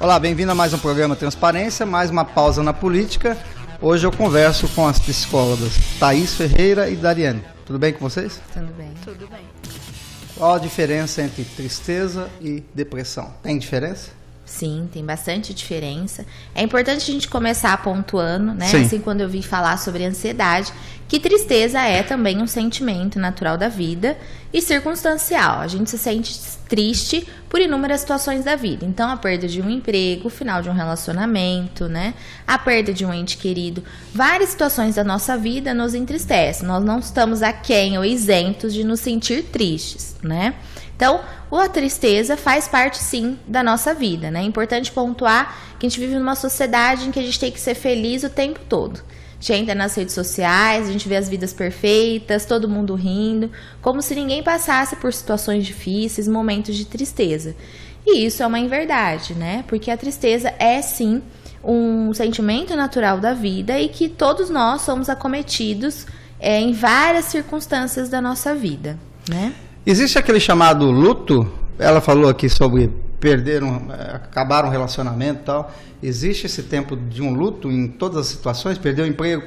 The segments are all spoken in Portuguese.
Olá, bem-vindo a mais um programa Transparência, mais uma pausa na política. Hoje eu converso com as psicólogas Thaís Ferreira e Dariane. Tudo bem com vocês? Tudo bem. Tudo bem. Qual a diferença entre tristeza e depressão? Tem diferença? Sim, tem bastante diferença. É importante a gente começar pontuando, né? Sim. Assim, quando eu vim falar sobre ansiedade, que tristeza é também um sentimento natural da vida e circunstancial. A gente se sente triste por inúmeras situações da vida. Então, a perda de um emprego, o final de um relacionamento, né? A perda de um ente querido. Várias situações da nossa vida nos entristecem. Nós não estamos aquém ou isentos de nos sentir tristes, né? Então, a tristeza faz parte, sim, da nossa vida, né? É importante pontuar que a gente vive numa sociedade em que a gente tem que ser feliz o tempo todo. A gente entra nas redes sociais, a gente vê as vidas perfeitas, todo mundo rindo, como se ninguém passasse por situações difíceis, momentos de tristeza. E isso é uma inverdade, né? Porque a tristeza é, sim, um sentimento natural da vida e que todos nós somos acometidos em várias circunstâncias da nossa vida, né? Existe aquele chamado luto? Ela falou aqui sobre acabar um relacionamento e tal. Existe esse tempo de um luto em todas as situações? Perdeu o emprego,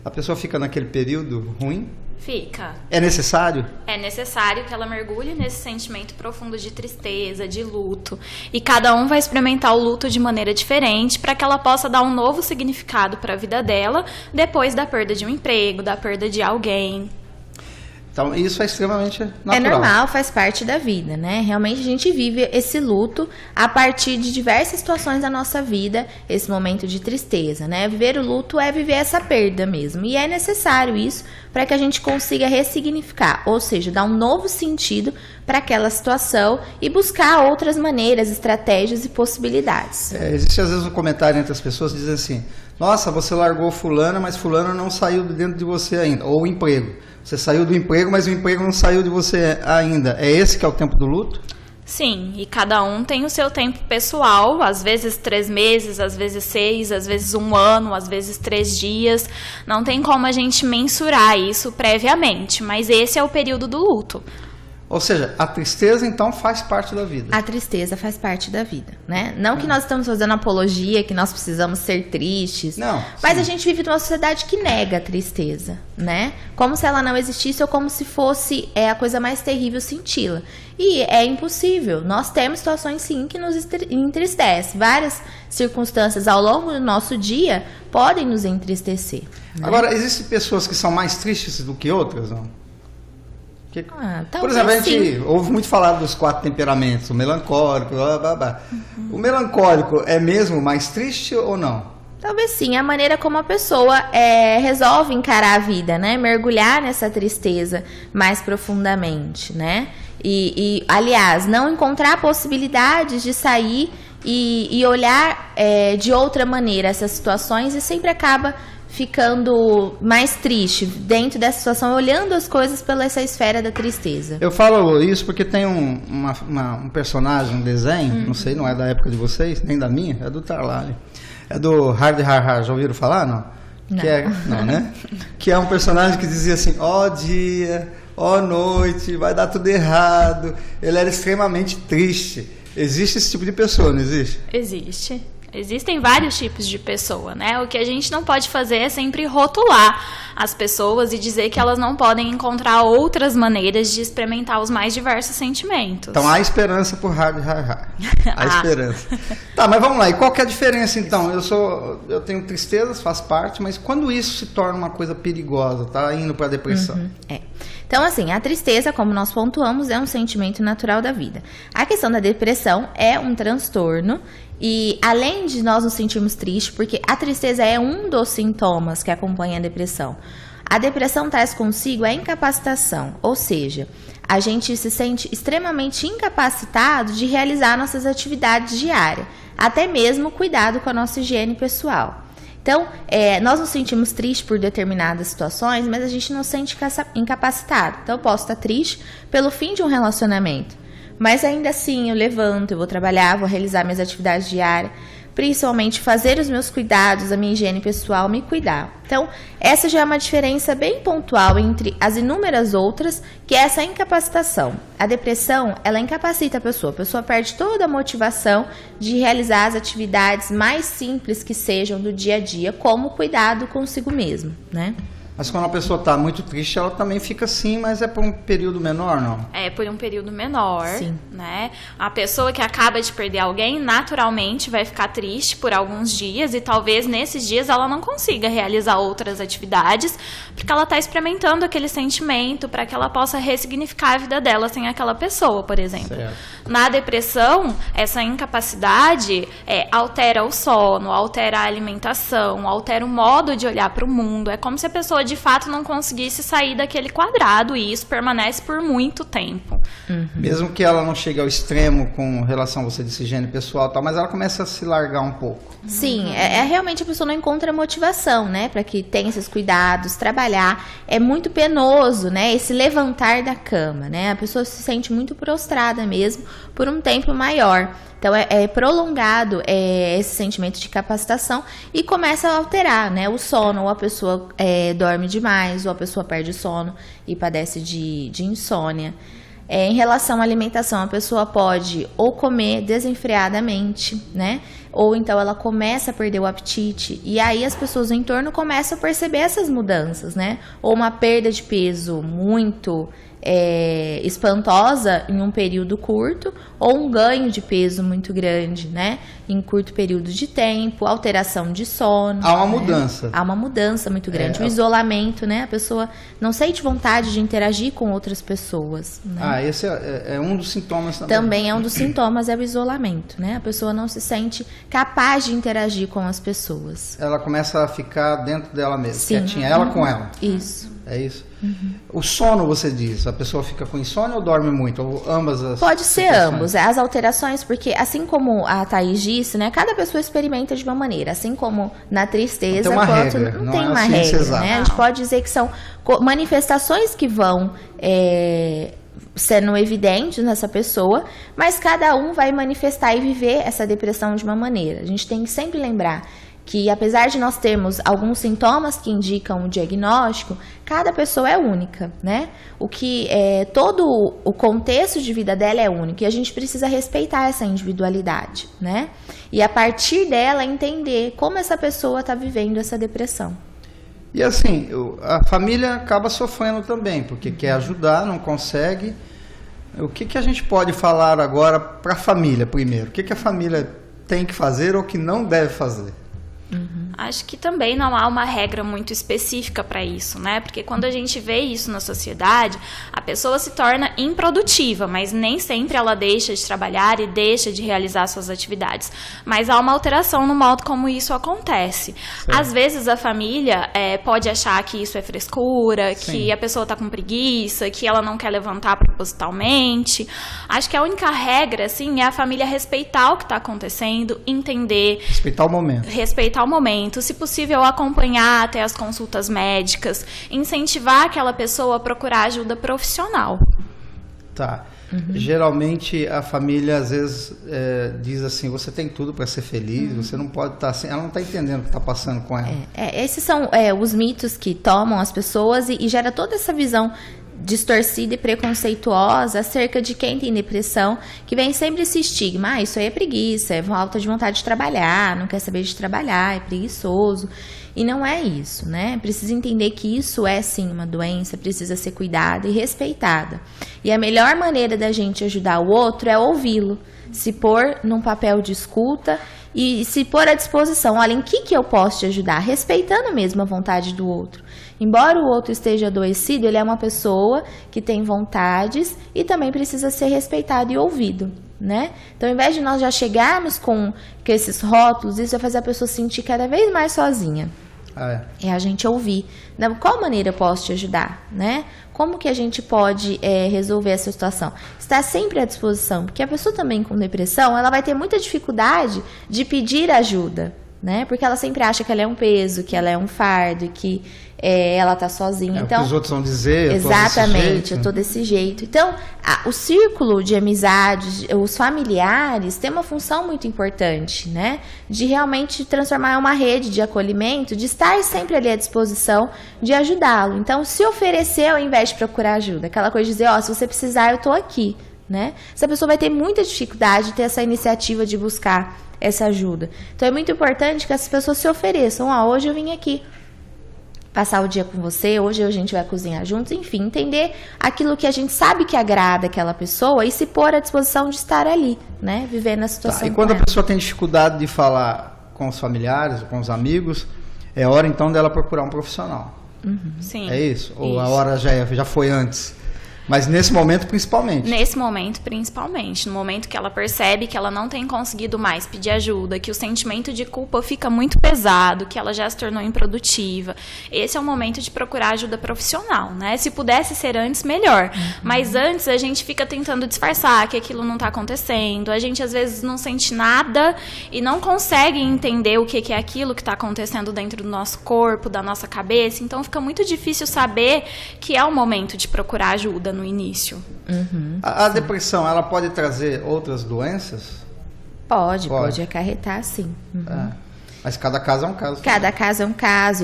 a pessoa fica naquele período ruim? Fica. É necessário? É necessário que ela mergulhe nesse sentimento profundo de tristeza, de luto. E cada um vai experimentar o luto de maneira diferente para que ela possa dar um novo significado para a vida dela depois da perda de um emprego, da perda de alguém. Então, isso é extremamente natural. É normal, faz parte da vida, né? Realmente a gente vive esse luto a partir de diversas situações da nossa vida, esse momento de tristeza, né? Viver o luto é viver essa perda mesmo. E é necessário isso para que a gente consiga ressignificar, ou seja, dar um novo sentido para aquela situação e buscar outras maneiras, estratégias e possibilidades. Existe às vezes um comentário entre as pessoas que dizem assim: nossa, você largou fulana, mas fulana não saiu de dentro de você ainda. Ou o emprego. Você saiu do emprego, mas o emprego não saiu de você ainda. É esse que é o tempo do luto? Sim, e cada um tem o seu tempo pessoal, às vezes 3 meses, às vezes 6, às vezes 1 ano, às vezes 3 dias. Não tem como a gente mensurar isso previamente, mas esse é o período do luto. Ou seja, a tristeza, então, faz parte da vida. A tristeza faz parte da vida, né? Não que nós estamos fazendo apologia, que nós precisamos ser tristes. Não. Mas sim. a gente vive numa sociedade que nega a tristeza, né? Como se ela não existisse ou como se fosse a coisa mais terrível senti-la. E é impossível. Nós temos situações, sim, que nos entristecem. Várias circunstâncias ao longo do nosso dia podem nos entristecer. Né? Agora, existem pessoas que são mais tristes do que outras, não? Por exemplo, a gente ouve muito falar dos 4 temperamentos, o melancólico, blá, blá, blá. O melancólico é mesmo mais triste ou não? Talvez sim, a maneira como a pessoa resolve encarar a vida, né? Mergulhar nessa tristeza mais profundamente, né? Aliás, não encontrar possibilidades de sair e olhar de outra maneira essas situações e sempre acaba ficando mais triste dentro dessa situação, olhando as coisas pela essa esfera da tristeza. Eu falo isso porque tem um personagem, um desenho, não sei, não é da época de vocês, nem da minha, é do Tarlali. É do Hard Har Har, já ouviram falar, não? Não. Não, né? Que é um personagem que dizia assim: ó dia, ó noite, vai dar tudo errado. Ele era extremamente triste. Existe esse tipo de pessoa, não existe? Existe. Existem vários tipos de pessoa, né? O que a gente não pode fazer é sempre rotular as pessoas e dizer que elas não podem encontrar outras maneiras de experimentar os mais diversos sentimentos. Então há esperança por Hard Har Har. Há esperança. Tá, mas vamos lá. E qual que é a diferença então? Eu tenho tristezas, faz parte, mas quando isso se torna uma coisa perigosa, tá indo para a depressão? Então, assim, a tristeza, como nós pontuamos, é um sentimento natural da vida. A questão da depressão é um transtorno e, além de nós nos sentirmos tristes, porque a tristeza é um dos sintomas que acompanha a depressão, a depressão traz consigo a incapacitação, ou seja, a gente se sente extremamente incapacitado de realizar nossas atividades diárias, até mesmo cuidado com a nossa higiene pessoal. Então, nós nos sentimos tristes por determinadas situações, mas a gente não se sente incapacitado. Então, eu posso estar triste pelo fim de um relacionamento, mas ainda assim eu levanto, eu vou trabalhar, vou realizar minhas atividades diárias. principalmente fazer os meus cuidados, a minha higiene pessoal, me cuidar. Então, essa já é uma diferença bem pontual entre as inúmeras outras, que é essa incapacitação. A depressão, ela incapacita a pessoa perde toda a motivação de realizar as atividades mais simples que sejam do dia a dia, como cuidado consigo mesmo, né? Mas quando a pessoa está muito triste, ela também fica assim, mas é por um período menor, não? É por um período menor, Sim. né? A pessoa que acaba de perder alguém, naturalmente vai ficar triste por alguns dias e talvez nesses dias ela não consiga realizar outras atividades, porque ela está experimentando aquele sentimento para que ela possa ressignificar a vida dela sem aquela pessoa, por exemplo. Certo. Na depressão, essa incapacidade altera o sono, altera a alimentação, altera o modo de olhar para o mundo. É como se a pessoa de fato não conseguisse sair daquele quadrado e isso permanece por muito tempo. Mesmo que ela não chegue ao extremo com relação, você disse, higiene pessoal e tal, mas ela começa a se largar um pouco. Sim, realmente a pessoa não encontra motivação, né, para que tenha esses cuidados, trabalhar. É muito penoso, né, esse levantar da cama, né, a pessoa se sente muito prostrada mesmo por um tempo maior. Então, é prolongado esse sentimento de capacitação e começa a alterar, né, o sono, ou a pessoa dorme demais, ou a pessoa perde o sono e padece de insônia. Em relação à alimentação, a pessoa pode ou comer desenfreadamente, né, ou então ela começa a perder o apetite, e aí as pessoas no entorno começam a perceber essas mudanças, né, ou uma perda de peso muito espantosa em um período curto, ou um ganho de peso muito grande, né, em curto período de tempo, alteração de sono. Há uma mudança. Há uma mudança muito grande. O isolamento, né, a pessoa não sente vontade de interagir com outras pessoas, né? Esse é um dos sintomas também. Também é um dos sintomas, é o isolamento, né, a pessoa não se sente capaz de interagir com as pessoas. Ela começa a ficar dentro dela mesma, Sim. quietinha, ela com ela. Isso. É isso? O sono, você diz, a pessoa fica com insônia ou dorme muito? Ou ambas as Pode ser situações? ambos. As alterações, porque assim como a Thaís disse, né, cada pessoa experimenta de uma maneira. Assim como na tristeza, não tem uma quanto regra, não tem é uma a ciência regra, exata. né? A gente pode dizer que são manifestações que vão sendo evidentes nessa pessoa, mas cada um vai manifestar e viver essa depressão de uma maneira. A gente tem que sempre lembrar que, apesar de nós termos alguns sintomas que indicam o diagnóstico, cada pessoa é única, né? Todo o contexto de vida dela é único e a gente precisa respeitar essa individualidade, né? E a partir dela entender como essa pessoa está vivendo essa depressão. E assim, a família acaba sofrendo também, porque quer ajudar, não consegue. O que a gente pode falar agora para a família primeiro? O que a família tem que fazer ou que não deve fazer? Acho que também não há uma regra muito específica para isso, né? Porque quando a gente vê isso na sociedade, a pessoa se torna improdutiva, mas nem sempre ela deixa de trabalhar e deixa de realizar suas atividades. Mas há uma alteração no modo como isso acontece. Certo. Às vezes a família pode achar que isso é frescura, Sim. que a pessoa está com preguiça, que ela não quer levantar propositalmente. Acho que a única regra, assim, é a família respeitar o que está acontecendo, entender. Respeitar o momento. Respeitar o momento. Se possível, acompanhar até as consultas médicas, incentivar aquela pessoa a procurar ajuda profissional. Tá. Geralmente a família às vezes diz assim, você tem tudo para ser feliz, você não pode estar assim, ela não está entendendo o que está passando com ela. Esses são os mitos que tomam as pessoas e gera toda essa visão distorcida e preconceituosa acerca de quem tem depressão, que vem sempre esse estigma, isso aí é preguiça, é falta de vontade de trabalhar, não quer saber de trabalhar, é preguiçoso. E não é isso, né? Precisa entender que isso é sim uma doença, precisa ser cuidada e respeitada. E a melhor maneira da gente ajudar o outro é ouvi-lo, se pôr num papel de escuta e se pôr à disposição. Olha, em que eu posso te ajudar? Respeitando mesmo a vontade do outro. Embora o outro esteja adoecido, ele é uma pessoa que tem vontades e também precisa ser respeitado e ouvido, né? Então, ao invés de nós já chegarmos com esses rótulos, isso vai fazer a pessoa se sentir cada vez mais sozinha. É a gente ouvir. De qual maneira eu posso te ajudar, né? Como que a gente pode resolver essa situação? Estar sempre à disposição, porque a pessoa também com depressão, ela vai ter muita dificuldade de pedir ajuda, né? Porque ela sempre acha que ela é um peso, que ela é um fardo, que ela tá sozinha. Então, o que os outros vão dizer, exatamente, eu tô desse jeito. Então, o círculo de amizades, os familiares, tem uma função muito importante, né? De realmente transformar uma rede de acolhimento, de estar sempre ali à disposição de ajudá-lo. Então, se oferecer ao invés de procurar ajuda, aquela coisa de dizer, se você precisar, eu tô aqui, né? Essa pessoa vai ter muita dificuldade de ter essa iniciativa de buscar essa ajuda. Então, é muito importante que as pessoas se ofereçam. Hoje eu vim aqui passar o dia com você, hoje a gente vai cozinhar juntos, enfim, entender aquilo que a gente sabe que agrada aquela pessoa e se pôr à disposição de estar ali, né, vivendo a situação. E quando a pessoa tem dificuldade de falar com os familiares, com os amigos, é hora então dela procurar um profissional. Sim. É isso? Ou a hora já foi antes? Mas nesse momento, principalmente. Nesse momento, principalmente. No momento que ela percebe que ela não tem conseguido mais pedir ajuda, que o sentimento de culpa fica muito pesado, que ela já se tornou improdutiva. Esse é o momento de procurar ajuda profissional, né? Se pudesse ser antes, melhor. Mas antes, a gente fica tentando disfarçar que aquilo não está acontecendo. A gente, às vezes, não sente nada e não consegue entender o que é aquilo que está acontecendo dentro do nosso corpo, da nossa cabeça. Então, fica muito difícil saber que é o momento de procurar ajuda no início. A depressão, ela pode trazer outras doenças? Pode acarretar, sim. Mas cada caso é um caso. Cada caso é um caso.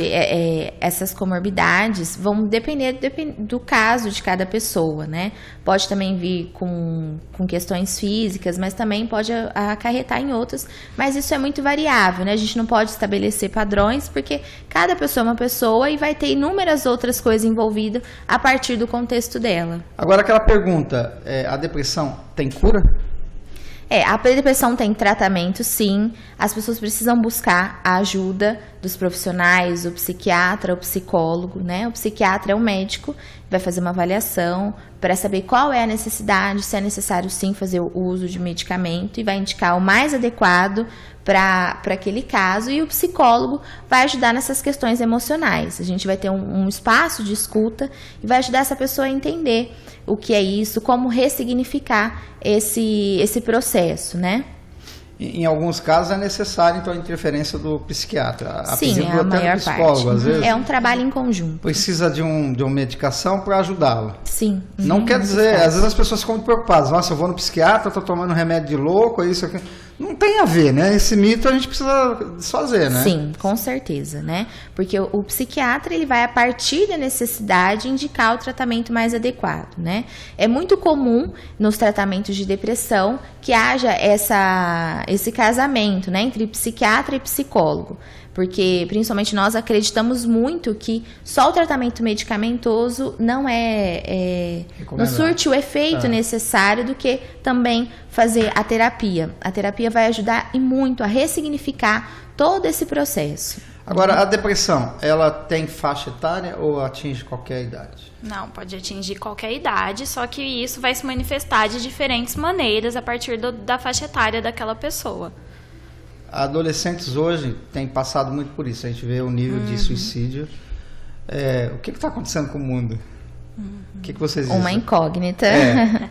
Essas comorbidades vão depender do caso de cada pessoa, né? Pode também vir com questões físicas, mas também pode acarretar em outras. Mas isso é muito variável, né? A gente não pode estabelecer padrões, porque cada pessoa é uma pessoa e vai ter inúmeras outras coisas envolvidas a partir do contexto dela. Agora, aquela pergunta, a depressão tem cura? A depressão tem tratamento, sim. As pessoas precisam buscar a ajuda dos profissionais, o psiquiatra, o psicólogo, né? O psiquiatra é o médico, vai fazer uma avaliação para saber qual é a necessidade, se é necessário, sim, fazer o uso de medicamento e vai indicar o mais adequado para aquele caso. E o psicólogo vai ajudar nessas questões emocionais. A gente vai ter um espaço de escuta e vai ajudar essa pessoa a entender o que é isso, como ressignificar esse processo, né? Em alguns casos é necessário, então, a interferência do psiquiatra. Sim, é a maior parte. Às vezes, é um trabalho em conjunto. Precisa de uma medicação para ajudá-lo. Sim. Não quer dizer, às vezes as pessoas ficam muito preocupadas. Nossa, eu vou no psiquiatra, estou tomando remédio de louco, isso aqui. Não tem a ver, né? Esse mito a gente precisa desfazer, né? Sim, com certeza, né? Porque o psiquiatra, ele vai, a partir da necessidade, indicar o tratamento mais adequado, né? É muito comum nos tratamentos de depressão que haja esse casamento, né? Entre psiquiatra e psicólogo. Porque, principalmente, nós acreditamos muito que só o tratamento medicamentoso não não surte o efeito necessário do que também fazer a terapia. A terapia vai ajudar e muito a ressignificar todo esse processo. Agora, a depressão, ela tem faixa etária ou atinge qualquer idade? Não, pode atingir qualquer idade, só que isso vai se manifestar de diferentes maneiras a partir da faixa etária daquela pessoa. Adolescentes hoje têm passado muito por isso. A gente vê o nível de suicídio. O que está acontecendo com o mundo? O que vocês dizem? Uma incógnita.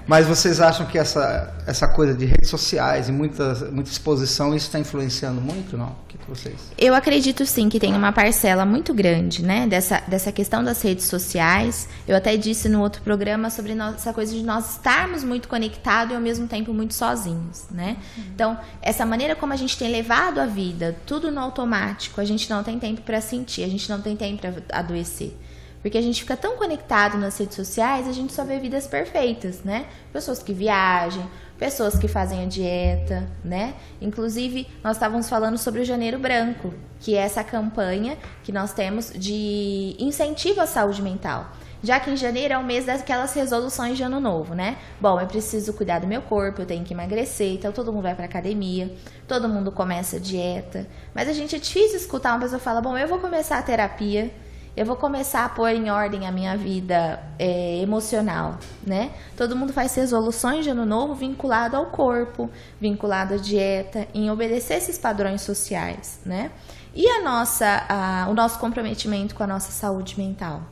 Mas vocês acham que essa coisa de redes sociais e muita exposição, isso está influenciando muito, não? O que vocês? Eu acredito sim que tem uma parcela muito grande, né? Dessa questão das redes sociais. Eu até disse no outro programa sobre essa coisa de nós estarmos muito conectados e ao mesmo tempo muito sozinhos, né? Então, essa maneira como a gente tem levado a vida, tudo no automático, a gente não tem tempo para sentir, a gente não tem tempo para adoecer. Porque a gente fica tão conectado nas redes sociais, a gente só vê vidas perfeitas, né? Pessoas que viajam, pessoas que fazem a dieta, né? Inclusive, nós estávamos falando sobre o Janeiro Branco, que é essa campanha que nós temos de incentivo à saúde mental. Já que em janeiro é o mês daquelas resoluções de ano novo, né? Bom, eu preciso cuidar do meu corpo, eu tenho que emagrecer, então todo mundo vai pra academia, todo mundo começa a dieta. Mas a gente é difícil escutar uma pessoa falar, bom, eu vou começar a terapia, eu vou começar a pôr em ordem a minha vida emocional, né? Todo mundo faz resoluções de ano novo vinculado ao corpo, vinculado à dieta, em obedecer esses padrões sociais, né? E o nosso comprometimento com a nossa saúde mental?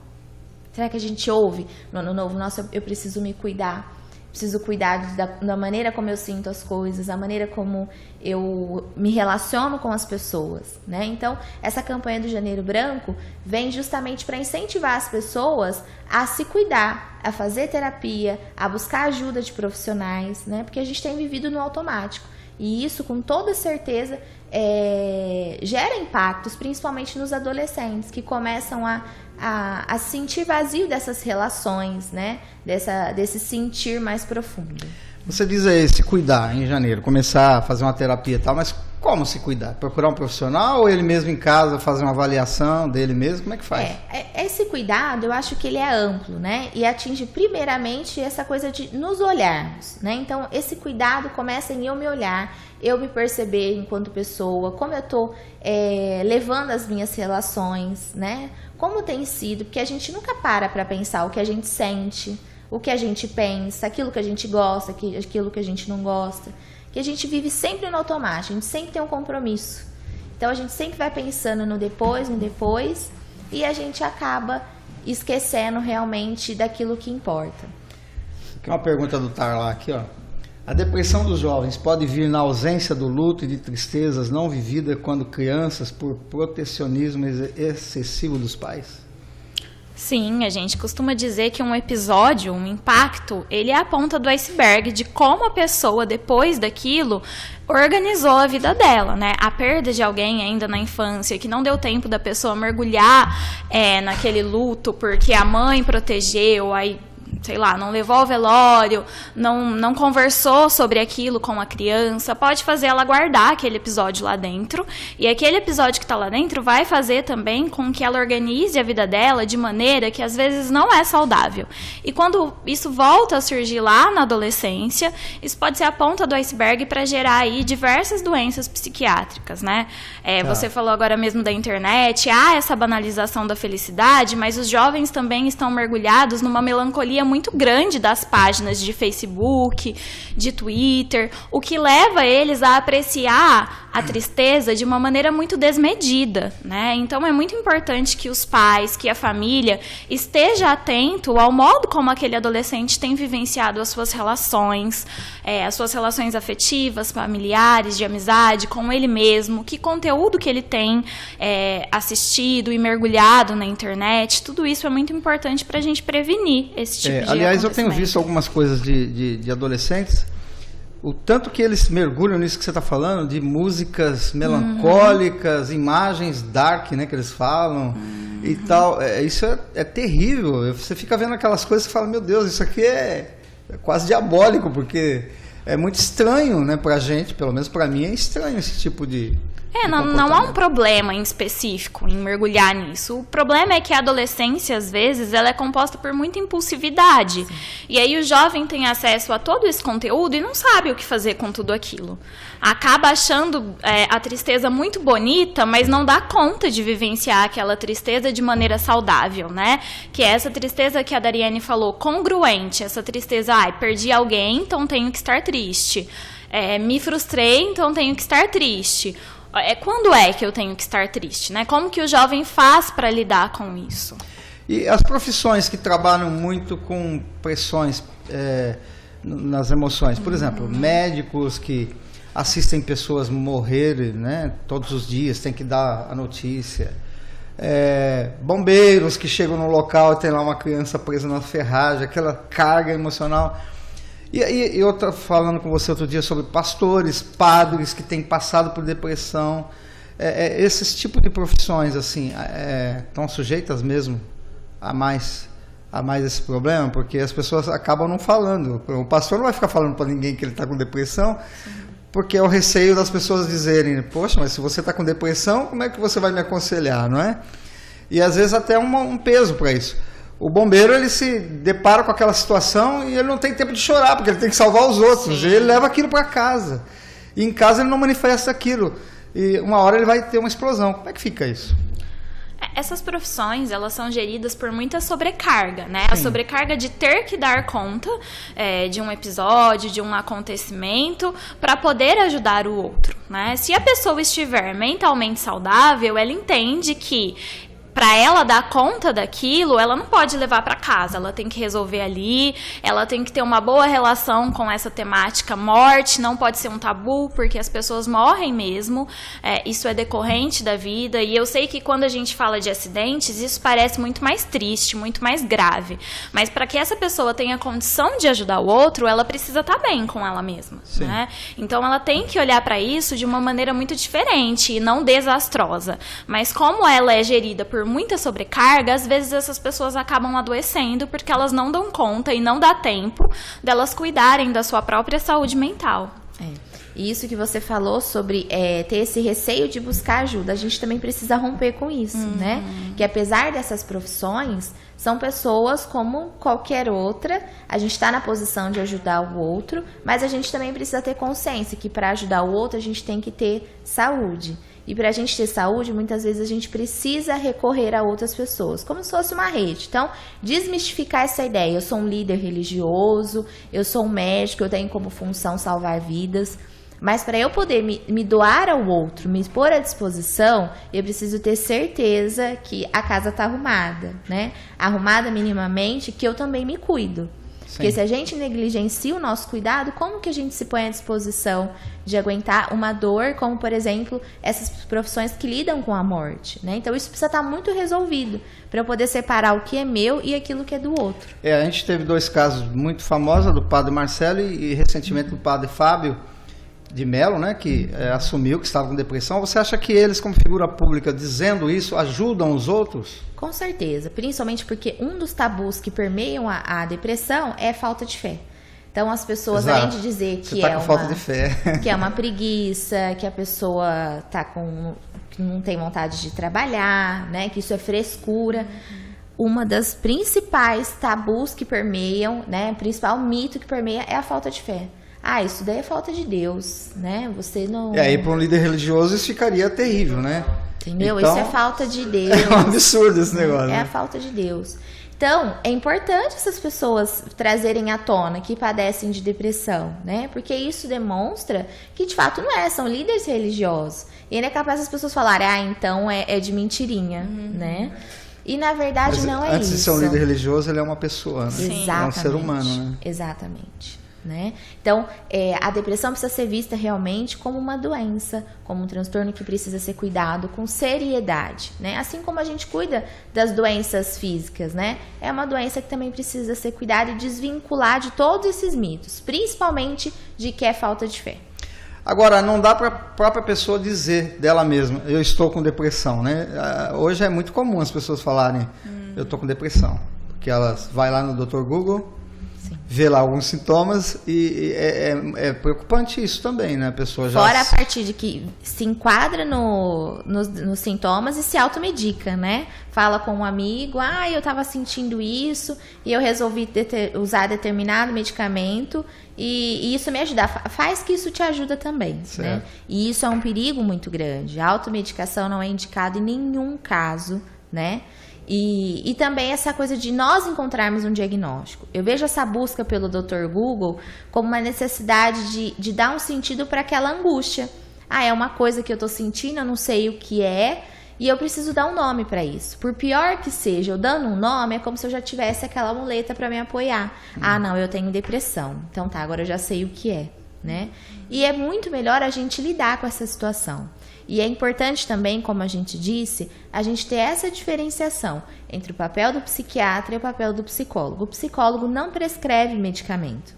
Será que a gente ouve no ano novo, nossa, eu preciso me cuidar, preciso cuidar da maneira como eu sinto as coisas, a maneira como eu me relaciono com as pessoas, né? Então, essa campanha do Janeiro Branco vem justamente para incentivar as pessoas a se cuidar, a fazer terapia, a buscar ajuda de profissionais, né? Porque a gente tem vivido no automático. E isso, com toda certeza, gera impactos, principalmente nos adolescentes, que começam a se sentir vazio dessas relações, né? Desse sentir mais profundo. Você diz aí, se cuidar em janeiro, começar a fazer uma terapia e tal, mas como se cuidar? Procurar um profissional ou ele mesmo em casa fazer uma avaliação dele mesmo? Como é que faz? Esse cuidado, eu acho que ele é amplo, né? E atinge primeiramente essa coisa de nos olharmos, né? Então, esse cuidado começa em eu me olhar, eu me perceber enquanto pessoa, como eu tô levando as minhas relações, né? Como tem sido, porque a gente nunca para pensar o que a gente sente, o que a gente pensa, aquilo que a gente gosta, aquilo que a gente não gosta. Que a gente vive sempre no automático, a gente sempre tem um compromisso. Então a gente sempre vai pensando no depois, e a gente acaba esquecendo realmente daquilo que importa. Aqui uma pergunta do Tarlá aqui, ó. A depressão dos jovens pode vir na ausência do luto e de tristezas não vividas quando crianças por protecionismo excessivo dos pais? Sim, a gente costuma dizer que um episódio, um impacto, ele é a ponta do iceberg de como a pessoa, depois daquilo, organizou a vida dela, né? A perda de alguém ainda na infância, que não deu tempo da pessoa mergulhar naquele luto porque a mãe protegeu, aí, sei lá, não levou ao velório, não conversou sobre aquilo com a criança, pode fazer ela guardar aquele episódio lá dentro, e aquele episódio que está lá dentro vai fazer também com que ela organize a vida dela de maneira que às vezes não é saudável. E quando isso volta a surgir lá na adolescência, isso pode ser a ponta do iceberg para gerar aí diversas doenças psiquiátricas, né? Você falou agora mesmo da internet, há essa banalização da felicidade, mas os jovens também estão mergulhados numa melancolia muito grande das páginas de Facebook, de Twitter, o que leva eles a apreciar a tristeza de uma maneira muito desmedida, né? Então é muito importante que os pais, que a família esteja atento ao modo como aquele adolescente tem vivenciado as suas relações afetivas, familiares, de amizade, com ele mesmo, que conteúdo que ele tem assistido e mergulhado na internet. Tudo isso é muito importante para a gente prevenir esse tipo de aliás, eu tenho visto algumas coisas de adolescentes, o tanto que eles mergulham nisso que você está falando, de músicas melancólicas, imagens dark, né, que eles falam, e tal. Isso é terrível. Você fica vendo aquelas coisas e fala, meu Deus, isso aqui é quase diabólico, porque é muito estranho, né, pra gente, pelo menos pra mim é estranho esse tipo de não há um problema em específico em mergulhar nisso. O problema é que a adolescência, às vezes, ela é composta por muita impulsividade. Sim. E aí o jovem tem acesso a todo esse conteúdo e não sabe o que fazer com tudo aquilo. Acaba achando a tristeza muito bonita, mas não dá conta de vivenciar aquela tristeza de maneira saudável, né? Que é essa tristeza que a Dariane falou, congruente. Essa tristeza, perdi alguém, então tenho que estar triste. Me frustrei, então tenho que estar triste. Quando é que eu tenho que estar triste, né? Como que o jovem faz para lidar com isso? E as profissões que trabalham muito com pressões nas emoções, por exemplo, médicos que assistem pessoas morrerem, né, todos os dias, tem que dar a notícia, bombeiros que chegam no local e tem lá uma criança presa na ferragem, aquela carga emocional. E eu estava falando com você outro dia sobre pastores, padres que têm passado por depressão. Esses tipos de profissões assim estão sujeitas mesmo a mais esse problema, porque as pessoas acabam não falando. O pastor não vai ficar falando para ninguém que ele está com depressão, porque é o receio das pessoas dizerem, poxa, mas se você está com depressão, como é que você vai me aconselhar, não é? E às vezes até um peso para isso. O bombeiro, ele se depara com aquela situação e ele não tem tempo de chorar, porque ele tem que salvar os outros. Sim. E ele leva aquilo para casa. E em casa ele não manifesta aquilo. E uma hora ele vai ter uma explosão. Como é que fica isso? Essas profissões, elas são geridas por muita sobrecarga, né? Sim. A sobrecarga de ter que dar conta de um episódio, de um acontecimento, para poder ajudar o outro, né? Se a pessoa estiver mentalmente saudável, ela entende que para ela dar conta daquilo, ela não pode levar para casa, ela tem que resolver ali, ela tem que ter uma boa relação com essa temática morte, não pode ser um tabu, porque as pessoas morrem mesmo, isso é decorrente da vida, e eu sei que quando a gente fala de acidentes, isso parece muito mais triste, muito mais grave, mas para que essa pessoa tenha condição de ajudar o outro, ela precisa estar bem com ela mesma, né? Então ela tem que olhar para isso de uma maneira muito diferente e não desastrosa, mas como ela é gerida por muita sobrecarga, às vezes essas pessoas acabam adoecendo porque elas não dão conta e não dá tempo delas cuidarem da sua própria saúde mental. E isso que você falou sobre ter esse receio de buscar ajuda, a gente também precisa romper com isso, né? Que apesar dessas profissões, são pessoas como qualquer outra, a gente está na posição de ajudar o outro, mas a gente também precisa ter consciência que para ajudar o outro a gente tem que ter saúde. E para a gente ter saúde, muitas vezes a gente precisa recorrer a outras pessoas, como se fosse uma rede. Então, desmistificar essa ideia. Eu sou um líder religioso, eu sou um médico, eu tenho como função salvar vidas. Mas para eu poder me doar ao outro, me expor à disposição, eu preciso ter certeza que a casa está arrumada, né? Arrumada minimamente, que eu também me cuido. Porque se a gente negligencia o nosso cuidado, como que a gente se põe à disposição de aguentar uma dor, como, por exemplo, essas profissões que lidam com a morte, né? Então, isso precisa estar muito resolvido para eu poder separar o que é meu e aquilo que é do outro. A gente teve 2 casos muito famosos, do padre Marcelo e recentemente do padre Fábio de Mello, né, que assumiu que estava com depressão. Você acha que eles, como figura pública, dizendo isso, ajudam os outros? Com certeza, principalmente porque um dos tabus que permeiam a depressão é a falta de fé. Então as pessoas, além de dizer que falta de fé, que é uma preguiça, que a pessoa que não tem vontade de trabalhar, né, que isso é frescura. Uma das principais tabus que permeiam, né, o principal mito que permeia é a falta de fé. Isso daí é falta de Deus, né? Você não... E aí, para um líder religioso, isso ficaria terrível, né? Entendeu? Então, isso é falta de Deus. É um absurdo esse negócio. A falta de Deus. Então, é importante essas pessoas trazerem à tona que padecem de depressão, né? Porque isso demonstra que, de fato, são líderes religiosos. E ainda é capaz as pessoas falarem, então é de mentirinha, né? E, na verdade, não é isso. Antes de ser um líder religioso, ele é uma pessoa, né? Exatamente. É um ser humano, né? Exatamente. Né? Então, a depressão precisa ser vista realmente como uma doença, como um transtorno que precisa ser cuidado com seriedade, né? Assim como a gente cuida das doenças físicas, né? É uma doença que também precisa ser cuidada e desvincular de todos esses mitos, principalmente de que é falta de fé. Agora, não dá para a própria pessoa dizer dela mesma, eu estou com depressão, né? Hoje é muito comum as pessoas falarem, eu estou com depressão, porque elas vai lá no Dr. Google, vê lá alguns sintomas e é preocupante isso também, né? A pessoa já... Fora a partir de que se enquadra nos sintomas e se automedica, né? Fala com um amigo, eu estava sentindo isso e eu resolvi usar determinado medicamento e isso me ajuda. Faz que isso te ajuda também, né? E isso é um perigo muito grande. A automedicação não é indicada em nenhum caso, né? E também essa coisa de nós encontrarmos um diagnóstico. Eu vejo essa busca pelo Dr. Google como uma necessidade de dar um sentido para aquela angústia. É uma coisa que eu estou sentindo, eu não sei o que é, e eu preciso dar um nome para isso. Por pior que seja, eu dando um nome, é como se eu já tivesse aquela muleta para me apoiar. Não, eu tenho depressão. Então tá, agora eu já sei o que é, né? E é muito melhor a gente lidar com essa situação. E é importante também, como a gente disse, a gente ter essa diferenciação entre o papel do psiquiatra e o papel do psicólogo. O psicólogo não prescreve medicamento.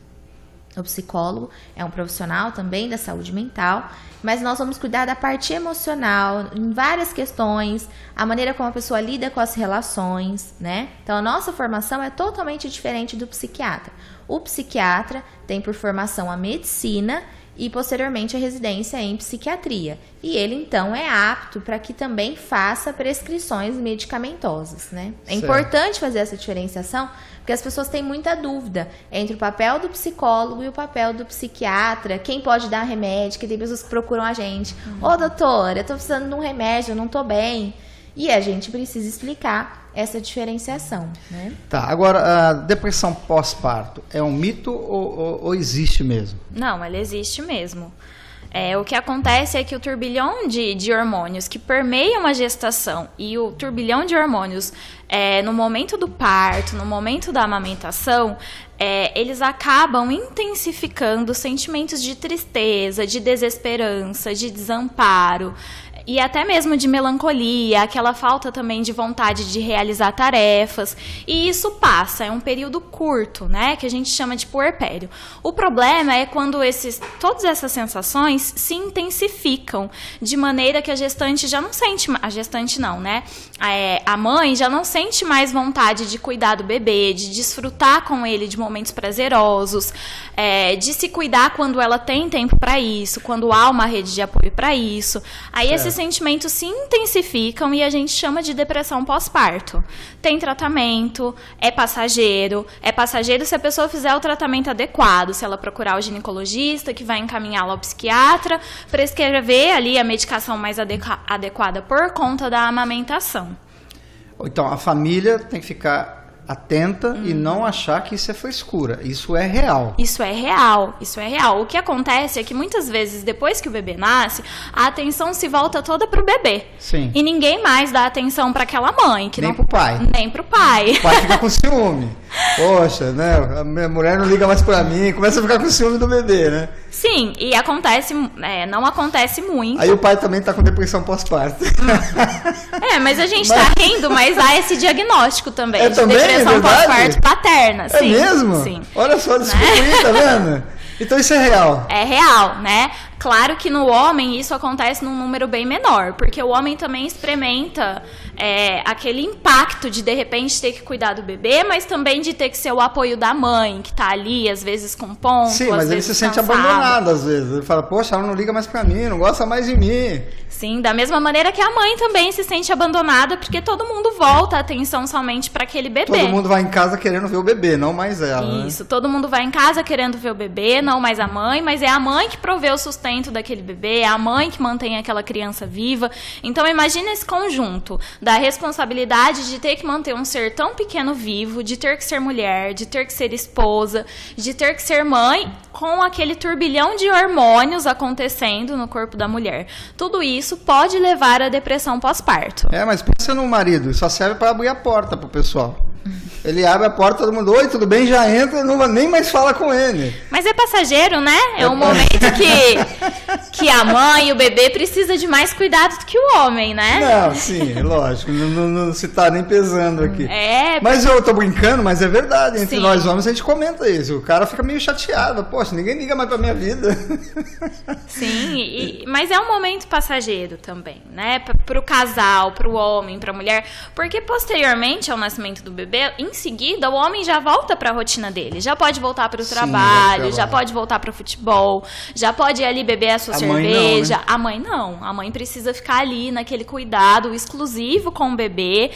O psicólogo é um profissional também da saúde mental, mas nós vamos cuidar da parte emocional, em várias questões, a maneira como a pessoa lida com as relações, né? Então, a nossa formação é totalmente diferente do psiquiatra. O psiquiatra tem por formação a medicina e posteriormente a residência em psiquiatria. E ele, então, é apto para que também faça prescrições medicamentosas, né? É importante fazer essa diferenciação, porque as pessoas têm muita dúvida entre o papel do psicólogo e o papel do psiquiatra, quem pode dar remédio, que tem pessoas que procuram a gente. Doutora, eu tô precisando de um remédio, eu não tô bem. E a gente precisa explicar essa diferenciação, né? Tá, agora, a depressão pós-parto é um mito ou existe mesmo? Não, ela existe mesmo. O que acontece é que o turbilhão de hormônios que permeiam a gestação e o turbilhão de hormônios no momento do parto, no momento da amamentação, eles acabam intensificando sentimentos de tristeza, de desesperança, de desamparo, e até mesmo de melancolia, aquela falta também de vontade de realizar tarefas. E isso passa, é um período curto, né, que a gente chama de puerpério. O problema é quando todas essas sensações se intensificam, de maneira que a gestante já não sente, a gestante não, né, a mãe já não sente mais vontade de cuidar do bebê, de desfrutar com ele de momentos prazerosos, de se cuidar quando ela tem tempo para isso, quando há uma rede de apoio para isso. Aí esses sentimentos se intensificam e a gente chama de depressão pós-parto. Tem tratamento, é passageiro se a pessoa fizer o tratamento adequado, se ela procurar o ginecologista, que vai encaminhá-la ao psiquiatra, prescrever ali a medicação mais adequada por conta da amamentação. Então, a família tem que ficar atenta e não achar que isso é frescura. Isso é real. Isso é real. O que acontece é que muitas vezes, depois que o bebê nasce, a atenção se volta toda pro bebê. Sim. E ninguém mais dá atenção para aquela mãe. Nem pro pai. Nem pro pai. O pai fica com ciúme. Poxa, né? A minha mulher não liga mais pra mim. Começa a ficar com ciúme do bebê, né? Sim, e acontece, não acontece muito. Aí o pai também tá com depressão pós-parto. Mas a gente tá rindo, mas há esse diagnóstico também. De também? Depressão pós-parto paterna. É sim, mesmo? Sim. Olha só, descobri, tá vendo? Então isso é real. É real, né? Claro que no homem isso acontece num número bem menor, porque o homem também experimenta aquele impacto de repente ter que cuidar do bebê, mas também de ter que ser o apoio da mãe, que tá ali, às vezes com ponto, sim, mas ele se sente abandonado às vezes. Ele fala, poxa, ela não liga mais pra mim, não gosta mais de mim. Sim, da mesma maneira que a mãe também se sente abandonada, porque todo mundo volta a atenção somente para aquele bebê. Todo mundo vai em casa querendo ver o bebê, não mais ela. Isso, todo mundo vai em casa querendo ver o bebê, não mais a mãe, mas é a mãe que provê o sustento daquele bebê, é a mãe que mantém aquela criança viva. Então imagina esse conjunto da responsabilidade de ter que manter um ser tão pequeno vivo, de ter que ser mulher, de ter que ser esposa, de ter que ser mãe, com aquele turbilhão de hormônios acontecendo no corpo da mulher. Tudo isso pode levar à depressão pós-parto. Mas pensa no marido, só serve para abrir a porta pro pessoal. Ele abre a porta, todo mundo, oi, tudo bem? Já entra, não nem mais fala com ele. Mas é passageiro, né? É um momento que a mãe e o bebê precisa de mais cuidado do que o homem, né? Não, sim, lógico, não se tá nem pesando aqui. Mas eu tô brincando, mas é verdade, entre nós homens a gente comenta isso. O cara fica meio chateado, poxa, ninguém liga mais pra minha vida. Sim, mas é um momento passageiro também, né? Pro casal, pro homem, pra mulher, porque posteriormente ao nascimento do bebê, em seguida, o homem já volta para a rotina dele. Já pode voltar para o trabalho, já pode voltar para o futebol, já pode ir ali beber a sua cerveja. Não, né? A mãe não. A mãe precisa ficar ali naquele cuidado exclusivo com o bebê,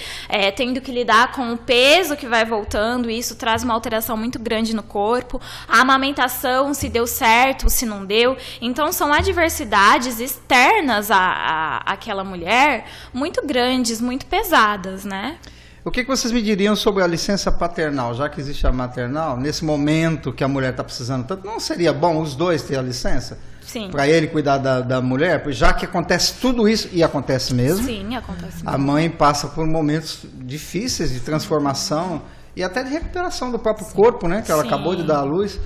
tendo que lidar com o peso que vai voltando, e isso traz uma alteração muito grande no corpo. A amamentação, se deu certo, se não deu. Então, são adversidades externas àquela mulher muito grandes, muito pesadas, né? O que vocês me diriam sobre a licença paternal, já que existe a maternal, nesse momento que a mulher está precisando tanto? Não seria bom os dois ter a licença? Sim. Para ele cuidar da mulher? Já que acontece tudo isso, e acontece mesmo. Sim, acontece mesmo. A mãe passa por momentos difíceis de transformação e até de recuperação do próprio corpo, né? Que ela acabou de dar à luz.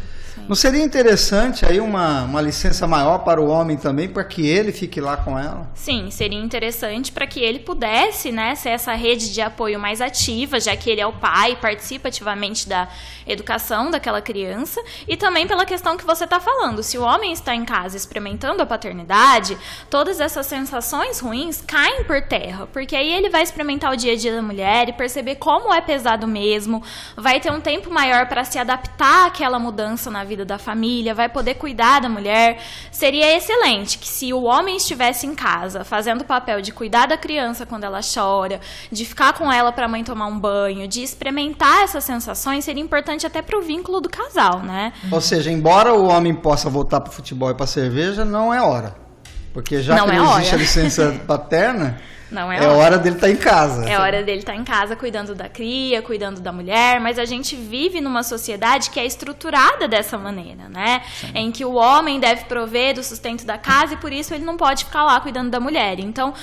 Não seria interessante aí uma licença maior para o homem também, para que ele fique lá com ela? Sim, seria interessante para que ele pudesse, né, ser essa rede de apoio mais ativa, já que ele é o pai, participa ativamente da educação daquela criança, e também pela questão que você está falando. Se o homem está em casa experimentando a paternidade, todas essas sensações ruins caem por terra, porque aí ele vai experimentar o dia a dia da mulher e perceber como é pesado mesmo, vai ter um tempo maior para se adaptar àquela mudança na vida da família, vai poder cuidar da mulher. Seria excelente que se o homem estivesse em casa fazendo o papel de cuidar da criança quando ela chora, de ficar com ela para a mãe tomar um banho, de experimentar essas sensações, seria importante até para o vínculo do casal, né? Ou seja, embora o homem possa voltar para o futebol e para a cerveja, não é hora. Porque já que não existe a licença paterna, Não é hora dele estar em casa. É hora dele estar em casa cuidando da cria, cuidando da mulher, mas a gente vive numa sociedade que é estruturada dessa maneira, né? Sim. Em que o homem deve prover do sustento da casa e por isso ele não pode ficar lá cuidando da mulher. Então,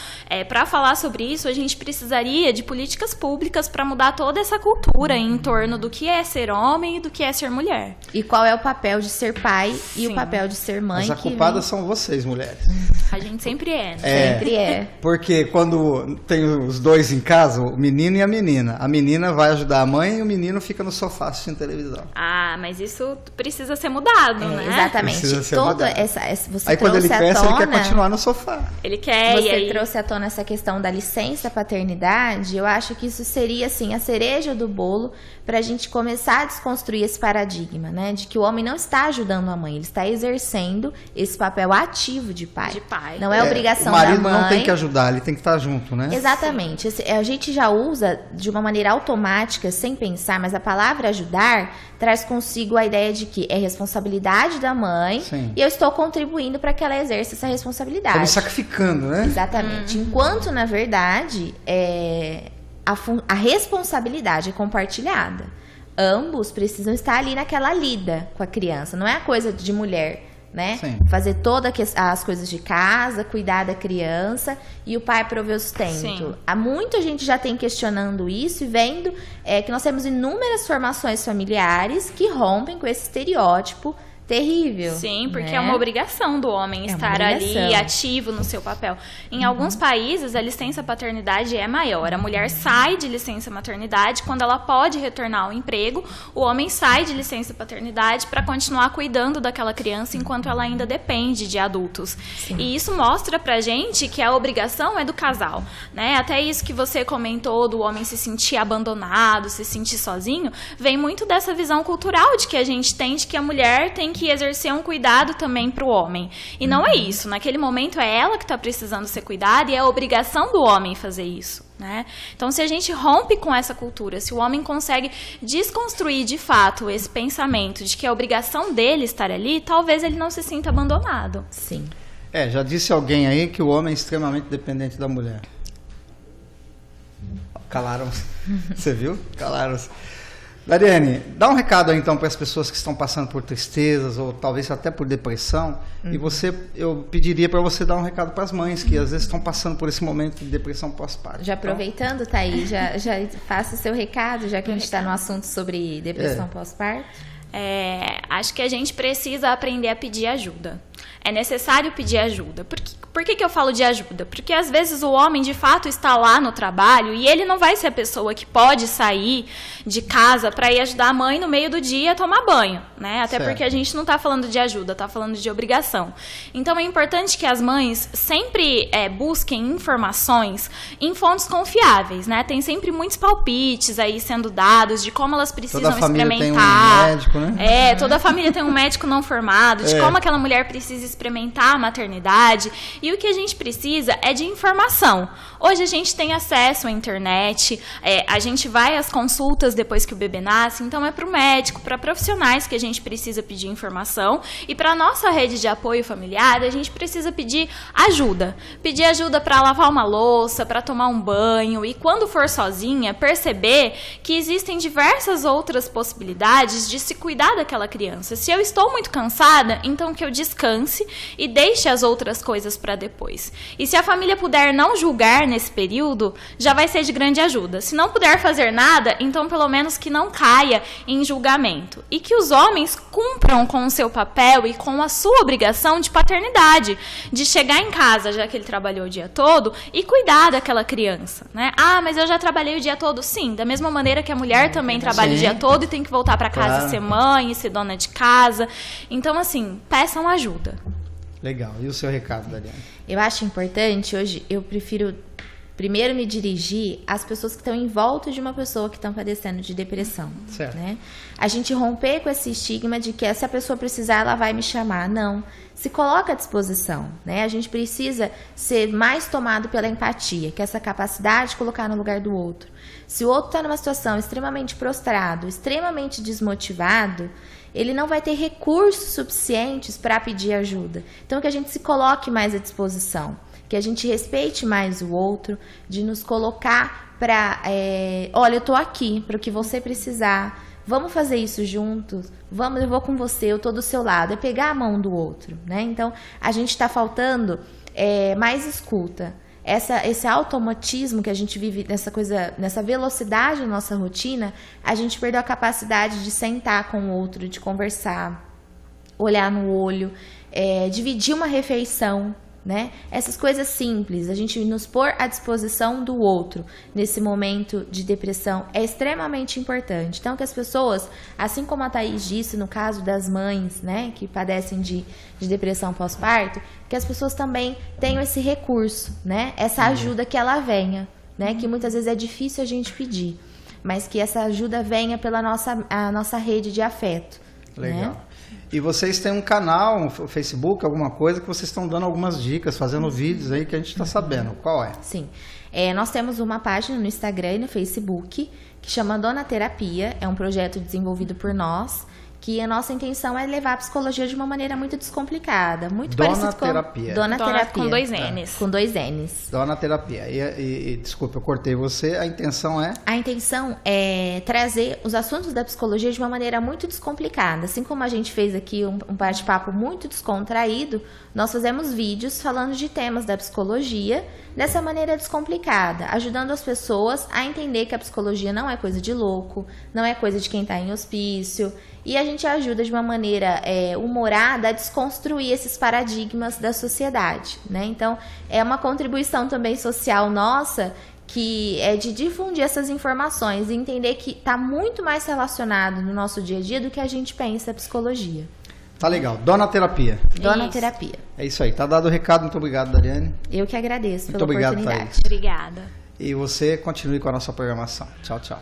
para falar sobre isso, a gente precisaria de políticas públicas para mudar toda essa cultura em torno do que é ser homem e do que é ser mulher. E qual é o papel de ser pai e o papel de ser mãe. Mas a culpada são vocês, mulheres. A gente sempre é, né? Sempre é. Porque quando tem os dois em casa, o menino e a menina vai ajudar a mãe e o menino fica no sofá assistindo televisão. Ah, mas isso precisa ser mudado, né? Exatamente. Precisa ser mudado. Você aí quando ele cresce, tona, ele quer continuar no sofá. Ele quer. Você trouxe à tona essa questão da licença paternidade. Eu acho que isso seria, assim, a cereja do bolo para a gente começar a desconstruir esse paradigma, né? De que o homem não está ajudando a mãe, ele está exercendo esse papel ativo de pai. Não é obrigação da mãe. O marido não tem que ajudar, ele tem que estar junto, né? Exatamente. A gente já usa de uma maneira automática, sem pensar, mas a palavra ajudar traz consigo a ideia de que é responsabilidade da mãe. Sim. E eu estou contribuindo para que ela exerça essa responsabilidade. Estou me sacrificando, né? Exatamente. Enquanto, na verdade, a responsabilidade é compartilhada. Ambos precisam estar ali naquela lida com a criança. Não é a coisa de mulher, né? Sim. Fazer todas as coisas de casa, cuidar da criança e o pai prover o sustento. Sim. Há muita gente já tem questionando isso e vendo que nós temos inúmeras formações familiares que rompem com esse estereótipo terrível. Sim, porque né? É uma obrigação do homem estar ali ativo no seu papel. Em alguns países, a licença paternidade é maior. A mulher sai de licença maternidade quando ela pode retornar ao emprego. O homem sai de licença paternidade para continuar cuidando daquela criança enquanto ela ainda depende de adultos. Sim. E isso mostra pra gente que a obrigação é do casal, né? Até isso que você comentou do homem se sentir abandonado, se sentir sozinho, vem muito dessa visão cultural de que a gente tem de que a mulher tem que exercer um cuidado também para o homem. E não é isso. Naquele momento é ela que está precisando ser cuidada e é a obrigação do homem fazer isso, né? Então, se a gente rompe com essa cultura, se o homem consegue desconstruir de fato esse pensamento de que é a obrigação dele estar ali, talvez ele não se sinta abandonado. Sim. Já disse alguém aí que o homem é extremamente dependente da mulher. Calaram-se. Você viu? Calaram-se. Dariane, dá um recado aí então para as pessoas que estão passando por tristezas ou talvez até por depressão. E eu pediria para você dar um recado para as mães que às vezes estão passando por esse momento de depressão pós-parto. Já aproveitando, Thaís, já faça o seu recado, já que a gente está no assunto sobre depressão pós-parto. Acho que a gente precisa aprender a pedir ajuda. É necessário pedir ajuda. Por que eu falo de ajuda? Porque às vezes o homem de fato está lá no trabalho e ele não vai ser a pessoa que pode sair de casa para ir ajudar a mãe no meio do dia a tomar banho, né? Até porque a gente não está falando de ajuda, está falando de obrigação. Então é importante que as mães sempre busquem informações em fontes confiáveis, né? Tem sempre muitos palpites aí sendo dados de como elas precisam experimentar. Tem um médico, né? Toda a família tem um médico não formado, de como aquela mulher precisa experimentar a maternidade. E o que a gente precisa é de informação. Hoje a gente tem acesso à internet, a gente vai às consultas depois que o bebê nasce, então é para o médico, para profissionais que a gente precisa pedir informação. E para a nossa rede de apoio familiar, a gente precisa pedir ajuda. Pedir ajuda para lavar uma louça, para tomar um banho. E quando for sozinha, perceber que existem diversas outras possibilidades de se cuidar daquela criança. Se eu estou muito cansada, então que eu descanse e deixe as outras coisas para depois. E se a família puder não julgar nesse período, já vai ser de grande ajuda. Se não puder fazer nada, então pelo menos que não caia em julgamento. E que os homens cumpram com o seu papel e com a sua obrigação de paternidade, de chegar em casa, já que ele trabalhou o dia todo, e cuidar daquela criança, né? Ah, mas eu já trabalhei o dia todo. Sim, da mesma maneira que a mulher também trabalha o dia todo e tem que voltar para casa e ser mãe, e ser dona de casa. Então, assim, peçam ajuda. Legal. E o seu recado, Dariane? Eu acho importante, hoje, eu prefiro primeiro me dirigir às pessoas que estão em volta de uma pessoa que está padecendo de depressão. Certo. Né? A gente romper com esse estigma de que se a pessoa precisar, ela vai me chamar. Não. Se coloca à disposição. Né? A gente precisa ser mais tomado pela empatia, que é essa capacidade de colocar no lugar do outro. Se o outro está numa situação extremamente prostrado, extremamente desmotivado, ele não vai ter recursos suficientes para pedir ajuda. Então, que a gente se coloque mais à disposição. que a gente respeite mais o outro, de nos colocar para, olha, eu tô aqui para o que você precisar, vamos fazer isso juntos, vamos, eu vou com você, eu tô do seu lado, é pegar a mão do outro, né? Então, a gente está faltando mais escuta. Esse automatismo que a gente vive nessa velocidade da nossa rotina, a gente perdeu a capacidade de sentar com o outro, de conversar, olhar no olho, dividir uma refeição, né? Essas coisas simples, a gente nos pôr à disposição do outro nesse momento de depressão é extremamente importante. Então, que as pessoas, assim como a Thaís disse, no caso das mães, né, que padecem de depressão pós-parto, que as pessoas também tenham esse recurso, né? Essa ajuda que ela venha, né? Que muitas vezes é difícil a gente pedir, mas que essa ajuda venha pela nossa rede de afeto. Legal. Né? E vocês têm um canal, um Facebook, alguma coisa que vocês estão dando algumas dicas, fazendo vídeos aí que a gente está sabendo. Qual é? Sim. Nós temos uma página no Instagram e no Facebook que chama Dona Terapia. É um projeto desenvolvido por nós, que a nossa intenção é levar a psicologia de uma maneira muito descomplicada. Muito parecido com Dona Terapia. Com 2 N's. Com 2 N's. Dona Terapia. E desculpa, eu cortei você. A intenção é? A intenção é trazer os assuntos da psicologia de uma maneira muito descomplicada. Assim como a gente fez aqui um bate-papo muito descontraído, nós fazemos vídeos falando de temas da psicologia dessa maneira descomplicada, ajudando as pessoas a entender que a psicologia não é coisa de louco, não é coisa de quem está em hospício. E a gente ajuda de uma maneira humorada a desconstruir esses paradigmas da sociedade, né? Então, é uma contribuição também social nossa, que é de difundir essas informações e entender que está muito mais relacionado no nosso dia a dia do que a gente pensa a psicologia. Tá legal. Dona Terapia. Dona Terapia. É isso aí. Tá dado o recado. Muito obrigado, Dariane. Eu que agradeço Muito pela obrigado, oportunidade. Thaís. Obrigada. E você continue com a nossa programação. Tchau, tchau.